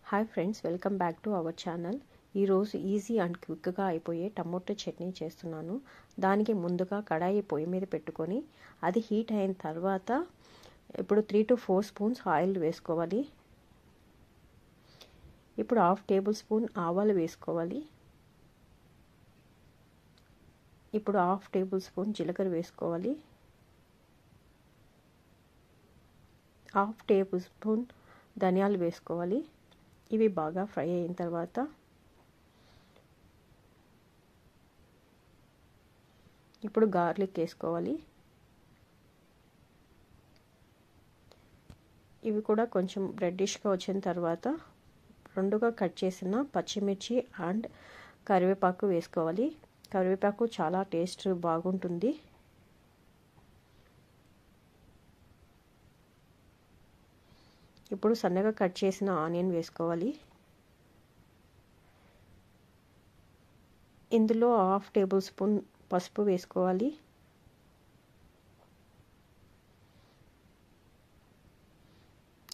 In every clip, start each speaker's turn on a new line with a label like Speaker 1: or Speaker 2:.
Speaker 1: Hi friends, welcome back to our channel. ఈరోజు easy and క్విక్గా అయిపోయే టమోటో చట్నీ చేస్తున్నాను. దానికి ముందుగా కడాయి పొయ్యి మీద పెట్టుకొని అది హీట్ అయిన తర్వాత ఇప్పుడు 3 to 4 స్పూన్స్ ఆయిల్ వేసుకోవాలి. ఇప్పుడు 1/2 టేబుల్ స్పూన్ ఆవాలు వేసుకోవాలి. ఇప్పుడు 1/2 టేబుల్ స్పూన్ జీలకర్ర వేసుకోవాలి. 1/2 టేబుల్ స్పూన్ ధనియాలు వేసుకోవాలి. ఇవి బాగా ఫ్రై అయిన తర్వాత ఇప్పుడు గార్లిక్ వేసుకోవాలి. ఇవి కూడా కొంచెం రెడ్డిష్గా వచ్చిన తర్వాత రెండుగా కట్ చేసిన పచ్చిమిర్చి అండ్ కరివేపాకు వేసుకోవాలి. కరివేపాకు చాలా టేస్ట్ బాగుంటుంది. ఇప్పుడు సన్నగా కట్ చేసిన ఆనియన్ వేసుకోవాలి. ఇందులో 1/2 టేబుల్ స్పూన్ పసుపు వేసుకోవాలి.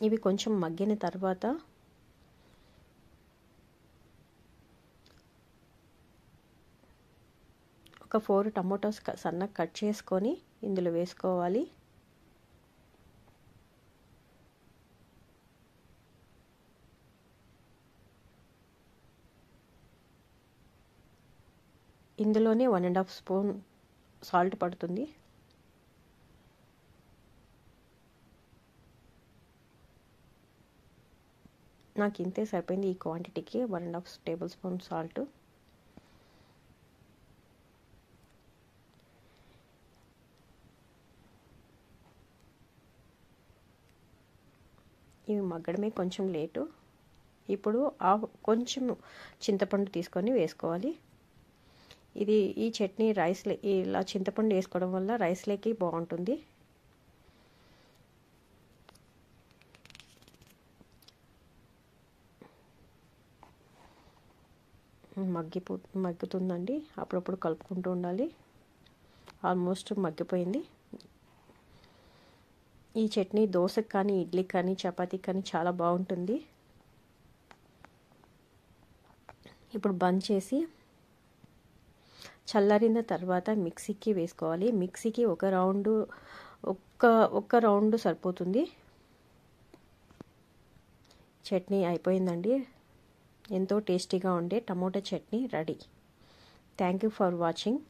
Speaker 1: ఇవి కొంచెం మగ్గిన తర్వాత ఒక 4 టమాటోస్ సన్నగా కట్ చేసుకొని ఇందులో వేసుకోవాలి. ఇందులోనే 1.5 స్పూన్ సాల్ట్ పడుతుంది. నాకు ఇంతే సరిపోయింది. ఈ క్వాంటిటీకి 1.5 టేబుల్ స్పూన్ సాల్ట్. ఇవి మగ్గడమే కొంచెం లేటు. ఇప్పుడు కొంచెం చింతపండు తీసుకొని వేసుకోవాలి. ఈ చట్నీ ఇలా చింతపండు వేసుకోవడం వల్ల రైస్లోకి బాగుంటుంది. మగ్గుతుందండి. అప్పుడప్పుడు కలుపుకుంటూ ఉండాలి. ఆల్మోస్ట్ మగ్గిపోయింది. ఈ చట్నీ దోశకి కానీ, ఇడ్లీకి కానీ, చపాతీకి కానీ చాలా బాగుంటుంది. ఇప్పుడు బంద్ చేసి చల్లారిన తర్వాత మిక్సీకి వేసుకోవాలి. మిక్సీకి ఒక రౌండ్ సరిపోతుంది. చట్నీ అయిపోయిందండి. ఎంతో టేస్టీగా ఉండే tomato chutney ready. Thank you for watching.